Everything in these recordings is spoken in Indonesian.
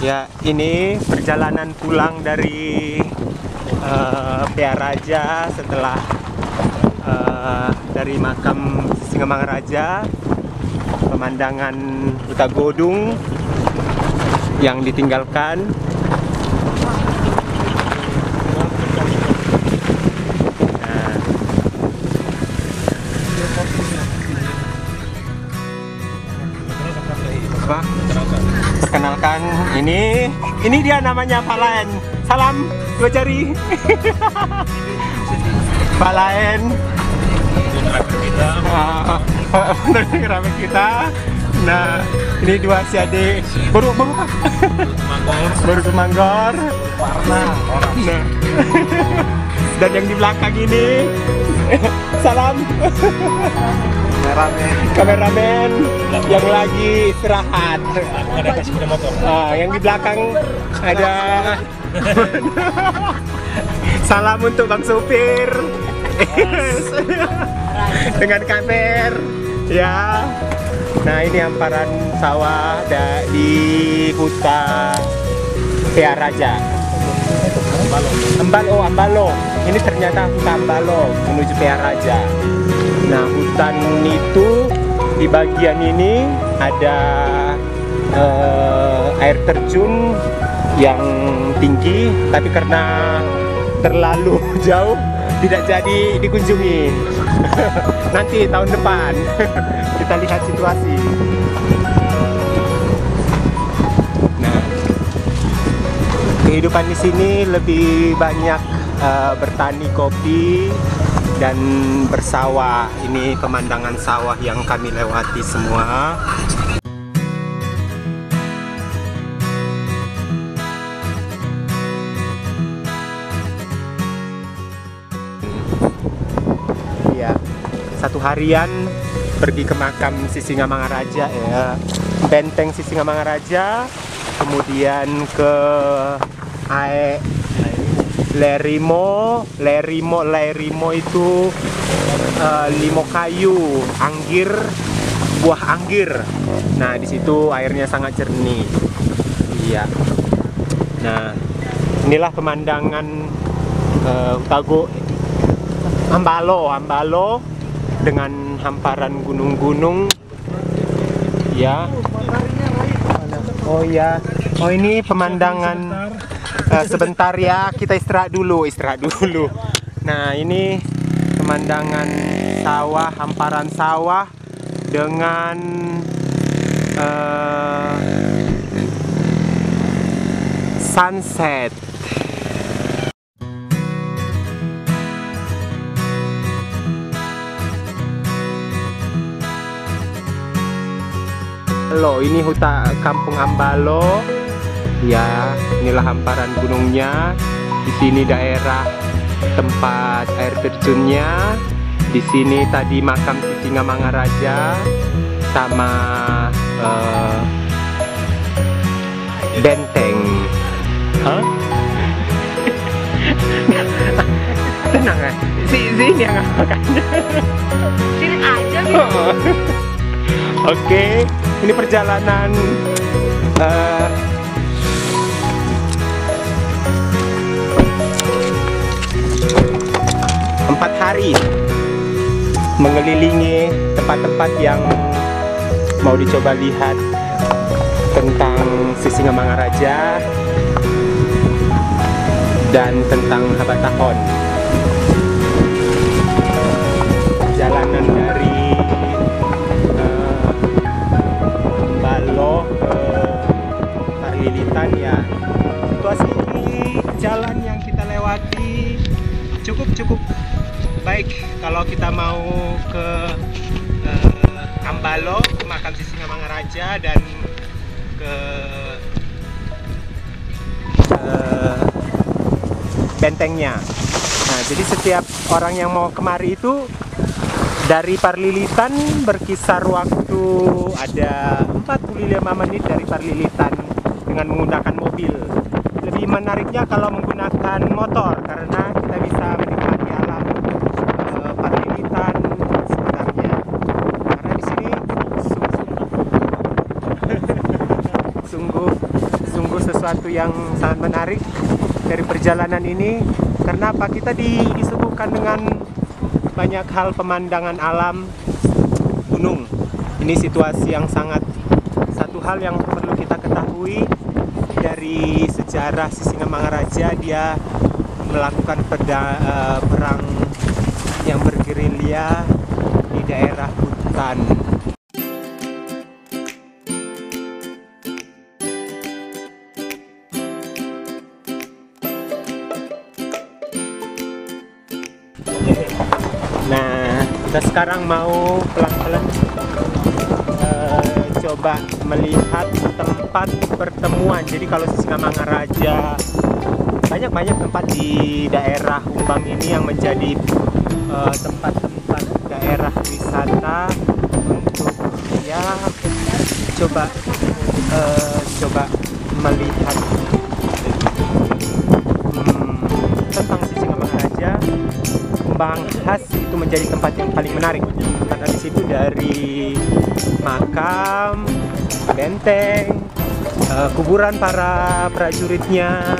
Ya, ini perjalanan pulang dari Pearaja setelah dari makam Sisingamangaraja. Pemandangan Huta Godung yang ditinggalkan. Perkenalkan, ini dia namanya Pak Laen. Salam dua jari. Pak Laen. Kerabat kita. Nah, ini dua si adik baru semanggor. Warna orang. Nah. Dan yang di belakang ini salam kameramen yang lagi istirahat. Ada sepeda motor. Yang di belakang ada salam untuk Bang Supir dengan kamera ya. Nah, ini hamparan sawah di Huta Pearaja. Ambalo. Ini ternyata Huta Ambalo menuju Pearaja. Nah, hutan itu di bagian ini ada air terjun yang tinggi, tapi karena terlalu jauh tidak jadi dikunjungi. Nanti tahun depan kita lihat situasi. Nah, kehidupan di sini lebih banyak bertani kopi dan bersawah. Ini pemandangan sawah yang kami lewati semua. Ya, satu harian pergi ke makam Sisingamangaraja ya, benteng Sisingamangaraja, kemudian ke Lerimo itu limo kayu, anggir, buah anggir. Nah, di situ airnya sangat jernih. Iya. Nah, inilah pemandangan Ambalo dengan hamparan gunung-gunung. Ya. Oh ya. Oh, ini pemandangan. Sebentar ya, kita istirahat dulu. Nah, ini pemandangan sawah, hamparan sawah dengan sunset. Loh, ini hutan Kampung Ambalo. Ya, inilah hamparan gunungnya. Di sini daerah tempat air terjunnya. Di sini tadi makam Sisingamangaraja sama benteng. Hah? Tenang ya. Ini yang makan. Sini aja gitu. Oke, ini perjalanan 4 hari mengelilingi tempat-tempat yang mau dicoba lihat tentang Sisingamangaraja dan tentang Habatahon. Perjalanan dari Ambalo ke Parlilitan ya. Situasi di jalan yang kita lewati cukup baik kalau kita mau ke Ambalo, ke makam Sisingamangaraja dan ke bentengnya. Nah, jadi setiap orang yang mau kemari itu dari Parlilitan berkisar waktu ada 45 menit dari Parlilitan dengan menggunakan mobil. Lebih menariknya kalau menggunakan motor karena kita bisa menikmati alam Parlilitan sekitarnya. Karena di sini sungguh sungguh sesuatu yang sangat menarik dari perjalanan ini. Karena apa? Kita disuguhkan dengan banyak hal pemandangan alam gunung. Ini situasi yang satu hal yang perlu kita ketahui dari sejarah Sisingamangaraja, dia melakukan perang yang bergerilya di daerah hutan. Nah, kita sekarang mau pelan-pelan coba melihat tempat pertemuan. Jadi kalau Sisingamangaraja, banyak tempat di daerah Humbang ini yang menjadi tempat-tempat daerah wisata untuk ya coba melihat tentang Sisingamangaraja. Humbang khas itu menjadi tempat yang paling menarik karena di situ dari makam, benteng, kuburan para prajuritnya,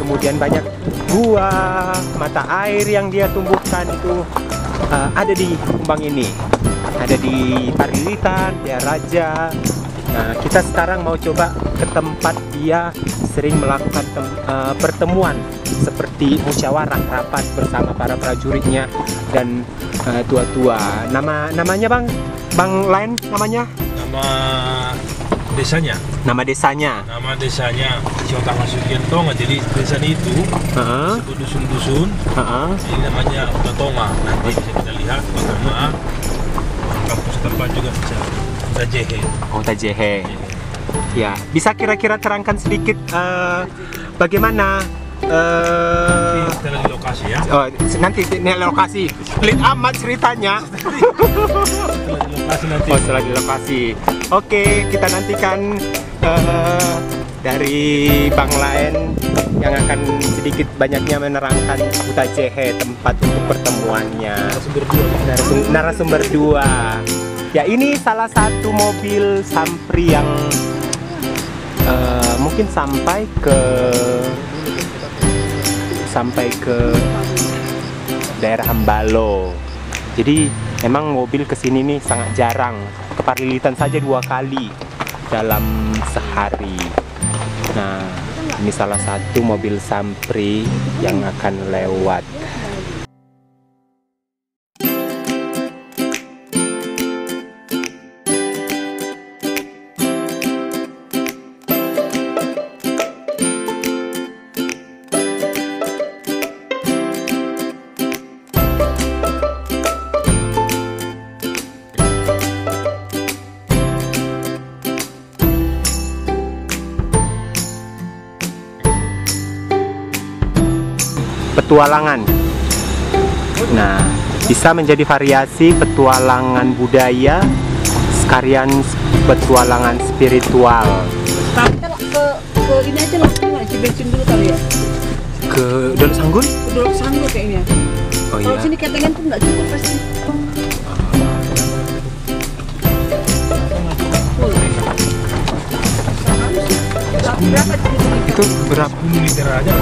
kemudian banyak gua, mata air yang dia tumbuhkan itu ada di Humbang ini, ada di Parlilitan, Dia Raja. Nah, kita sekarang mau coba ke tempat dia sering melakukan pertemuan seperti musyawarah rapat bersama para prajuritnya dan tua-tua. Namanya Bang Lain namanya? Nama desanya. Nama desanya. Nama desanya Siotanga Sugianto. Jadi desanya itu disebut dusun-dusun. Ini namanya Udatonga. Nanti bisa kita lihat bagaimana kampus tempat juga bisa Tajehe. Oh, Tajehe. Ya, bisa kira-kira terangkan sedikit bagaimana kita lagi lokasi ya. Oh, nanti ini lokasi. Pelit amat ceritanya. Setelah di lokasi nanti. Oh, setelah di lokasi. Oke, kita nantikan dari Bang Lain yang akan sedikit banyaknya menerangkan Utajehe, tempat untuk pertemuannya. Narasumber 2. Ya, ini salah satu mobil Sampri yang mungkin sampai ke daerah Hambalo. Jadi memang mobil kesini nih sangat jarang. Ke Parlilitan saja 2 kali dalam sehari. Nah, ini salah satu mobil Sampri yang akan lewat. Petualangan. Nah, bisa menjadi variasi petualangan budaya sekalian petualangan spiritual. Ke ini aja lah, isi bensin dulu kali ya. Ke Dolok Sanggul? Ke Dolok Sanggul kayaknya. Oh Kalau iya. sini ketengan tuh nggak cukup pasti. Itu berapa? 10 liter aja.